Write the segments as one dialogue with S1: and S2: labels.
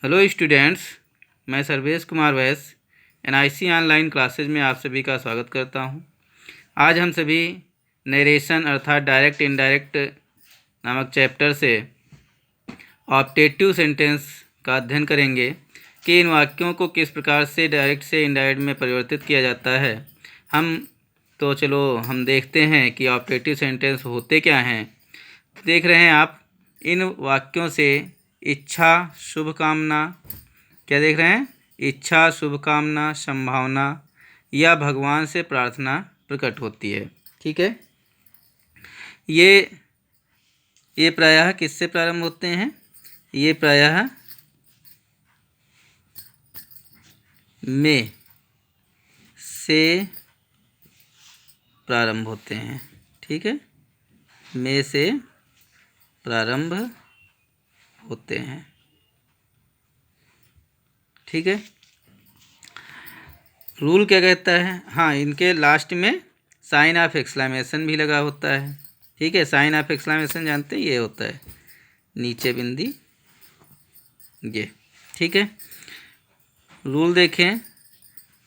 S1: Hello students, मैं सर्वेश कुमार वैस NIC online classes में आप सभी का स्वागत करता हूं। आज हम सभी नरेशन अर्थात डायरेक्ट इनडायरेक्ट नामक चैप्टर से ऑप्टेटिव सेंटेंस का अध्ययन करेंगे कि इन वाक्यों को किस प्रकार से डायरेक्ट से इनडायरेक्ट में परिवर्तित किया जाता है। चलो हम देखते हैं कि ऑप्टेटिव सेंटेंस होते क्या हैं। देख रहे हैं आप, इन वाक्यों से इच्छा, शुभकामना, क्या देख रहे हैं? इच्छा, शुभकामना, संभावना या भगवान से प्रार्थना प्रकट होती है। ठीक है, ये प्रायः किससे प्रारंभ होते हैं? ये प्रायः में से प्रारंभ होते हैं। ठीक है, में से प्रारंभ होते हैं। ठीक है, रूल क्या कहता है? हाँ, इनके लास्ट में साइन ऑफ एक्सक्लेमेशन भी लगा होता है। ठीक है, साइन ऑफ एक्सक्लेमेशन जानते हैं, ये होता है नीचे बिंदी ये। ठीक है, रूल देखें,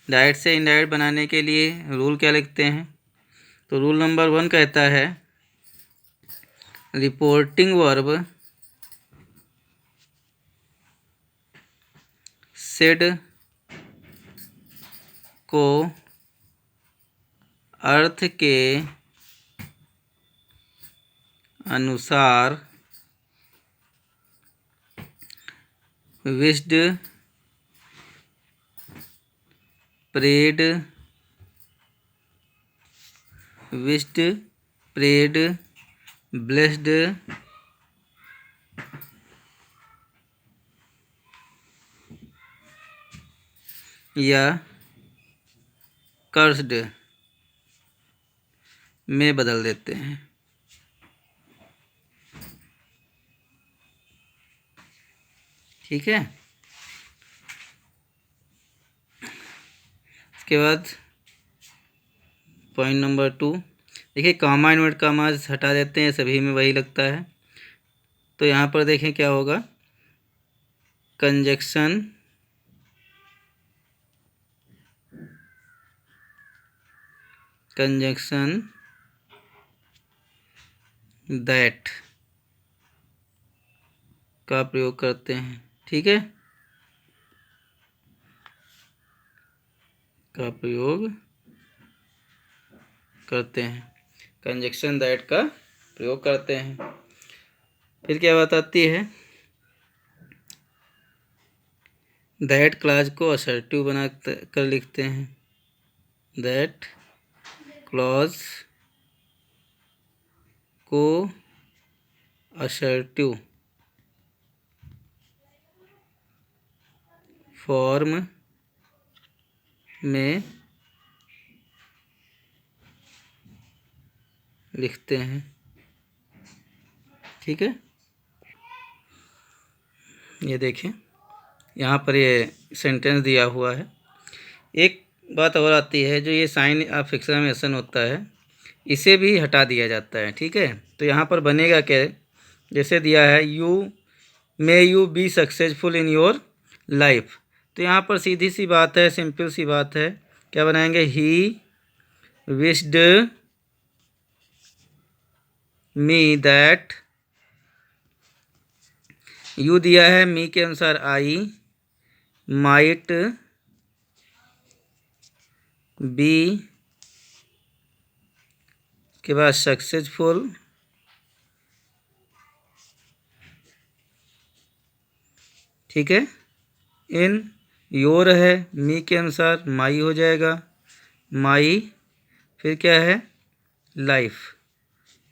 S1: डायरेक्ट से इनडायरेक्ट बनाने के लिए रूल क्या लिखते हैं? तो रूल नंबर 1 कहता है रिपोर्टिंग वर्ब सेड को अर्थ के अनुसार विश्ड, प्रेड, ब्लेस्ड या कर्स्ड में बदल देते हैं। ठीक है, इसके बाद पॉइंट नंबर 2 देखिए, कॉमा इन्वर्ट कॉमास हटा देते हैं, सभी में वही लगता है। तो यहाँ पर देखें क्या होगा, कंजक्शन दैट का प्रयोग करते हैं। ठीक है, का प्रयोग करते हैं, कंजक्शन दैट का प्रयोग करते हैं। फिर क्या बात आती है, दैट क्लॉज को असर्टिव बना कर लिखते हैं। दैट क्लॉज को असर्टिव फॉर्म में लिखते हैं। ठीक है, ये देखें, यहाँ पर ये सेंटेंस दिया हुआ है। एक बात और आती है, जो ये साइन ऑफ एक्सक्लेमेशन होता है, इसे भी हटा दिया जाता है। ठीक है, तो यहाँ पर बनेगा क्या, जैसे दिया है you be successful in your life, तो यहाँ पर सीधी सी बात है, सिंपल सी बात है, क्या बनाएंगे? He wished me that, you दिया है, मी के अनुसार आई माइट बी के बाद सक्सेसफुल, ठीक है, इन योर है, मी के अनुसार माई हो जाएगा, माई, फिर क्या है? लाइफ,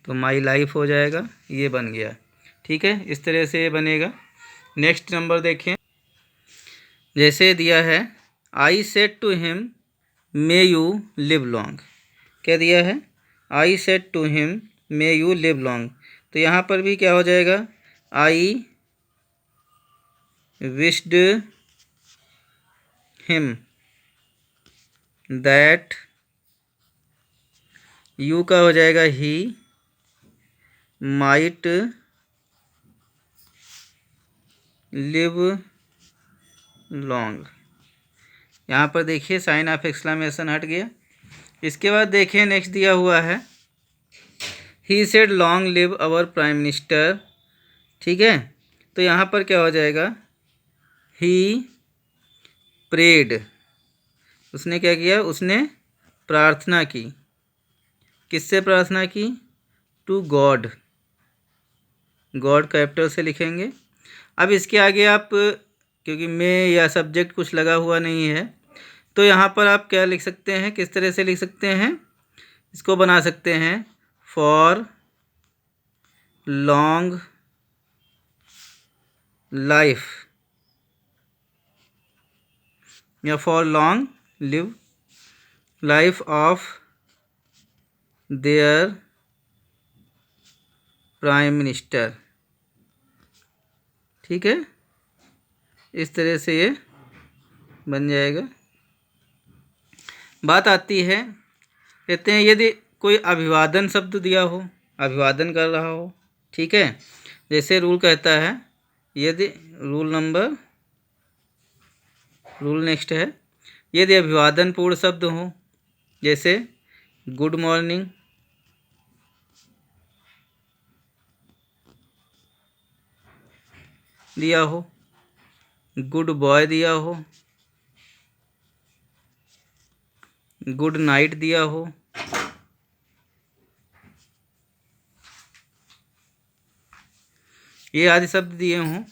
S1: तो माई लाइफ हो जाएगा, ये बन गया। ठीक है, इस तरह से ये बनेगा। नेक्स्ट नंबर देखें, जैसे दिया है I said to him may you live long, क्या दिया है? I said to him may you live long, तो यहाँ पर भी क्या हो जाएगा? I wished him that, you का हो जाएगा ही माइट लिव लॉन्ग। यहाँ पर देखिए साइन ऑफ एक्सक्लेमेशन हट गया। इसके बाद देखिए नेक्स्ट दिया हुआ है, he said long live our prime minister. ठीक है, तो यहाँ पर क्या हो जाएगा, ही प्रेड, उसने क्या किया, उसने प्रार्थना की। किससे प्रार्थना की, टू गॉड, गॉड कैपिटल से लिखेंगे। अब इसके आगे आप, क्योंकि में या सब्जेक्ट कुछ लगा हुआ नहीं है, तो यहाँ पर आप क्या लिख सकते हैं, किस तरह से लिख सकते हैं, इसको बना सकते हैं फॉर लॉन्ग लाइफ या for long live life of their prime minister. ठीक है, इस तरह से ये बन जाएगा। बात आती है, कहते हैं यदि कोई अभिवादन शब्द दिया हो, अभिवादन कर रहा हो, ठीक है, जैसे रूल कहता है, यदि रूल नेक्स्ट है, यदि अभिवादन पूर्ण शब्द हो, जैसे गुड मॉर्निंग, दिया हो, गुड बॉय दिया हो, गुड नाइट दिया हो, ये आदि शब्द दिए हों,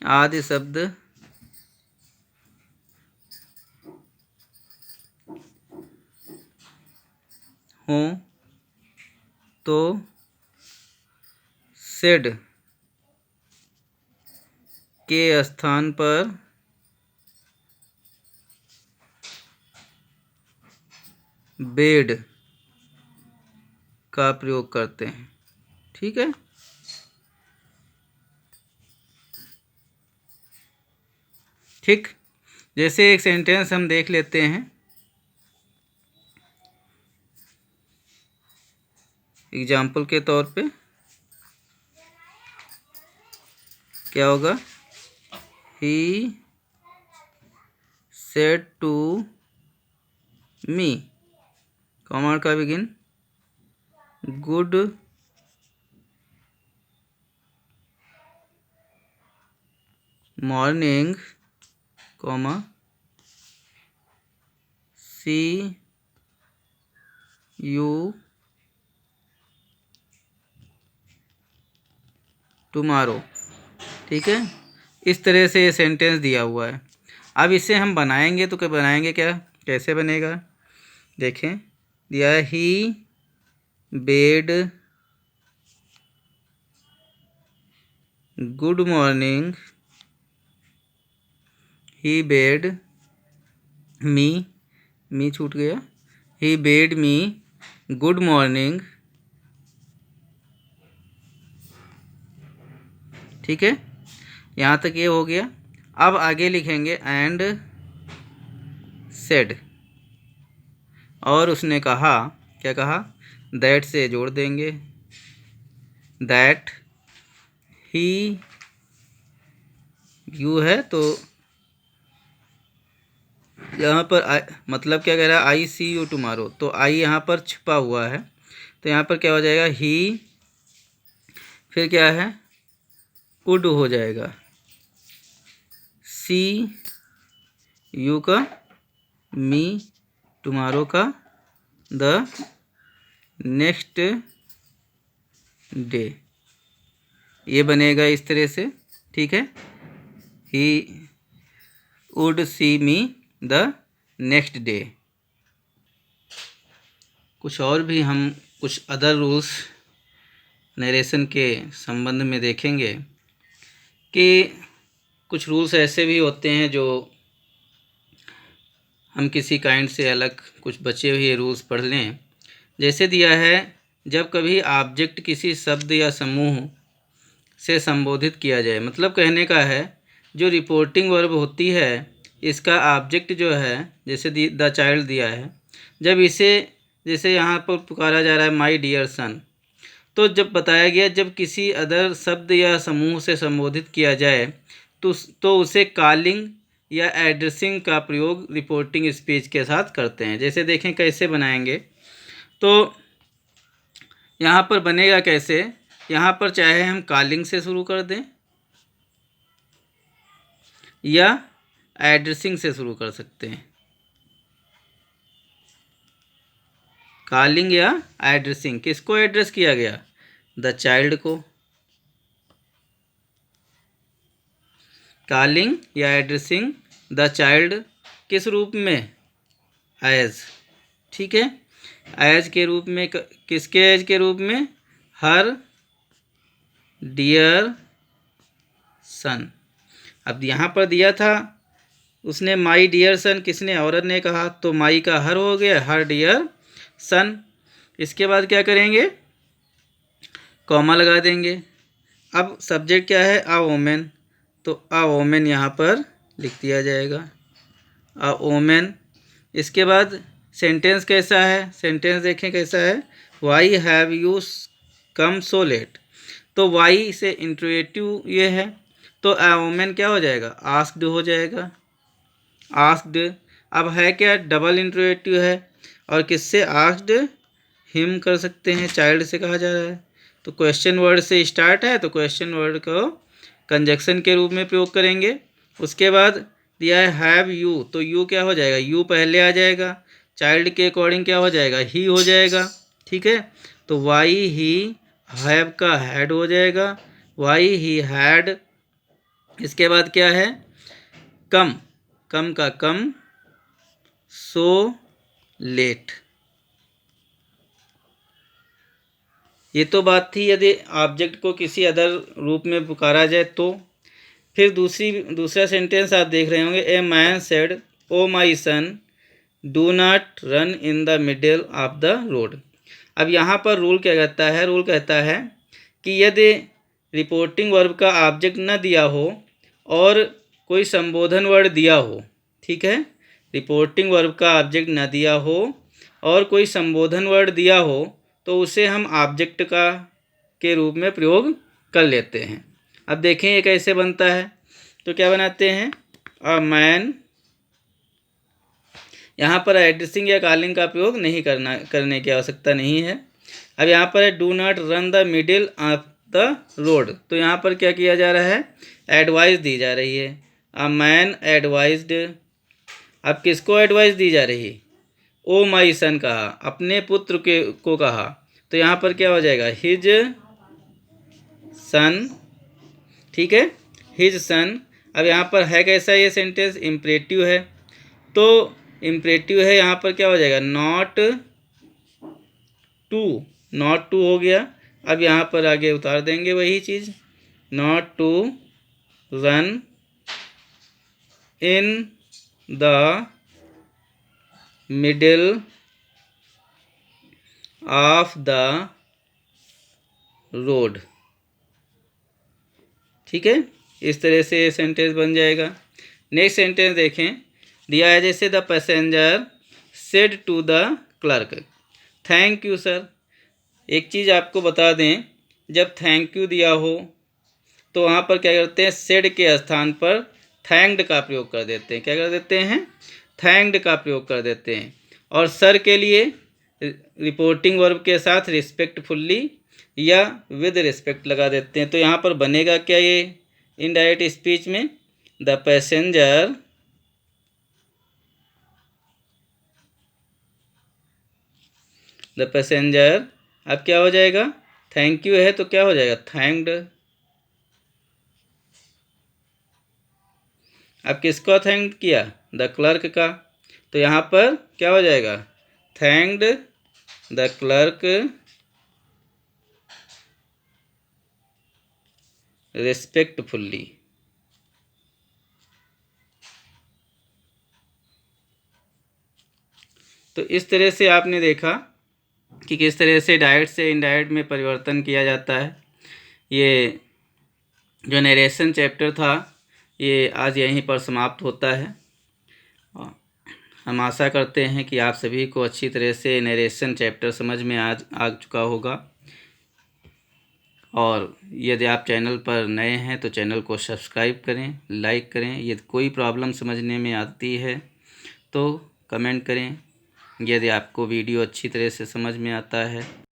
S1: आदि शब्द हों तो सेड के स्थान पर बेड का प्रयोग करते हैं। ठीक है, ठीक, जैसे एक सेंटेंस हम देख लेते हैं, एग्जाम्पल के तौर पे क्या होगा, he said to me, comma का begin, good morning, comma see you tomorrow. ठीक है, इस तरह से ये सेंटेंस दिया हुआ है। अब इसे हम बनाएंगे तो क्या बनाएंगे, क्या कैसे बनेगा, देखें, दिया है ही बेड गुड मॉर्निंग, ही बेड मी छूट गया, ही बेड मी गुड मॉर्निंग। ठीक है, यहाँ तक ये हो गया। अब आगे लिखेंगे एंड सेड, और उसने कहा, क्या कहा, दैट से जोड़ देंगे, दैट ही यू है, तो यहाँ पर मतलब क्या कह रहा है, आई सी यू टुमारो, तो आई यहाँ पर छिपा हुआ है, तो यहाँ पर क्या हो जाएगा, ही, फिर क्या है, कुड हो जाएगा, सी यू का मी, टुमारो का द नेक्स्ट डे, ये बनेगा इस तरह से। ठीक है, he would see me the next day. कुछ और भी हम कुछ अदर रूल्स नरेशन के संबंध में देखेंगे कि कुछ रूल्स ऐसे भी होते हैं जो हम किसी काइंड से अलग कुछ बचे हुए रूल्स पढ़ लें। जैसे दिया है, जब कभी ऑब्जेक्ट किसी शब्द या समूह से संबोधित किया जाए, मतलब कहने का है जो रिपोर्टिंग वर्ब होती है इसका ऑब्जेक्ट जो है, जैसे द चाइल्ड दिया है, जब इसे जैसे यहाँ पर पुकारा जा रहा है माय डियर सन, तो जब बताया गया जब किसी अदर शब्द या समूह से संबोधित किया जाए तो उसे कॉलिंग या एड्रेसिंग का प्रयोग रिपोर्टिंग स्पीच के साथ करते हैं। जैसे देखें कैसे बनाएंगे, तो यहाँ पर बनेगा कैसे, यहाँ पर चाहे हम कॉलिंग से शुरू कर दें या एड्रेसिंग से शुरू कर सकते हैं। कॉलिंग या एड्रेसिंग, किसको एड्रेस किया गया, द चाइल्ड को। कॉलिंग या एड्रेसिंग द चाइल्ड किस रूप में, एज, ठीक है, एज के रूप में, किसके एज के रूप में, हर डियर सन। अब यहाँ पर दिया था उसने माई डियर सन, किसने, औरत ने कहा, तो माई का हर हो गया, हर डियर सन। इसके बाद क्या करेंगे, कॉमा लगा देंगे। अब सब्जेक्ट क्या है, अ वोमेन, तो अ वोमेन यहाँ पर लिख दिया जाएगा, अ वोमेन। इसके बाद सेंटेंस कैसा है, सेंटेंस देखें कैसा है, why have you come so let, तो वाई से इंट्रोगेटिव ये है, तो अ वोमेन क्या हो जाएगा, आस्क्ड हो जाएगा, आस्क्ड। अब है क्या, डबल इंट्रोगेटिव है, और किससे, आस्क्ड हिम कर सकते हैं, चाइल्ड से कहा जा रहा है, तो क्वेश्चन वर्ड से स्टार्ट है, तो क्वेश्चन वर्ड को कंजक्शन के रूप में प्रयोग करेंगे। उसके बाद दिया है हैव यू, तो यू क्या हो जाएगा, यू पहले आ जाएगा, चाइल्ड के अकॉर्डिंग क्या हो जाएगा, ही हो जाएगा, ठीक है। तो वाई ही हैव का हैड हो जाएगा, वाई ही हैड। इसके बाद क्या है, कम, कम का कम, सो लेट। ये तो बात थी यदि ऑब्जेक्ट को किसी अदर रूप में पुकारा जाए तो। फिर दूसरा सेंटेंस आप देख रहे होंगे, a man said oh my son do not run in the middle of the road. अब यहाँ पर रूल क्या कहता है, रूल कहता है कि यदि रिपोर्टिंग वर्ब का ऑब्जेक्ट न दिया हो और कोई संबोधन वर्ड दिया हो, ठीक है, रिपोर्टिंग वर्ब का ऑब्जेक्ट न दिया हो और कोई संबोधन वर्ड दिया हो, तो उसे हम ऑब्जेक्ट का के रूप में प्रयोग कर लेते हैं। अब देखें ये कैसे बनता है, तो क्या बनाते हैं, अ मैन, यहाँ पर एड्रेसिंग या कॉलिंग का प्रयोग नहीं करने की आवश्यकता नहीं है। अब यहाँ पर है do not run the middle of the road, तो यहाँ पर क्या किया जा रहा है, एडवाइस दी जा रही है, अ मैन एडवाइज्ड। अब किसको एडवाइस दी जा रही है, ओ माई सन कहा, अपने पुत्र के को कहा, तो यहाँ पर क्या हो जाएगा, हिज सन, ठीक है, हिज सन। अब यहाँ पर है कैसा ये सेंटेंस, इम्परेटिव है, तो इम्परेटिव है, यहाँ पर क्या हो जाएगा, नॉट टू, नॉट टू हो गया। अब यहाँ पर आगे उतार देंगे वही चीज़, not to run in the middle of the road, ठीक है। इस तरह से ये सेंटेंस बन जाएगा। नेक्स्ट सेंटेंस देखें, दिया है जैसे the passenger said to the clerk, thank you sir. एक चीज़ आपको बता दें, जब थैंक यू दिया हो तो वहाँ पर क्या करते हैं, सेड के स्थान पर थैंक्ड का प्रयोग कर देते हैं, क्या कर देते हैं, थैंक्ड का प्रयोग कर देते हैं। और सर के लिए रिपोर्टिंग वर्ब के साथ रिस्पेक्टफुल्ली या विद रिस्पेक्ट लगा देते हैं। तो यहाँ पर बनेगा क्या ये इनडायरेक्ट स्पीच में, द पैसेंजर अब क्या हो जाएगा, थैंक यू है तो क्या हो जाएगा, थैंक्ड। अब किसको थैंक किया, द क्लर्क का, तो यहाँ पर क्या हो जाएगा, थैंक्ड द क्लर्क रिस्पेक्टफुल्ली। तो इस तरह से आपने देखा कि किस तरह से डायरेक्ट से इनडायरेक्ट में परिवर्तन किया जाता है। ये जो नरेशन चैप्टर था ये आज यहीं पर समाप्त होता है। हम आशा करते हैं कि आप सभी को अच्छी तरह से नरेशन चैप्टर समझ में आ चुका होगा। और यदि आप चैनल पर नए हैं तो चैनल को सब्सक्राइब करें, लाइक करें। यदि कोई प्रॉब्लम समझने में आती है तो कमेंट करें। यदि आपको वीडियो अच्छी तरह से समझ में आता है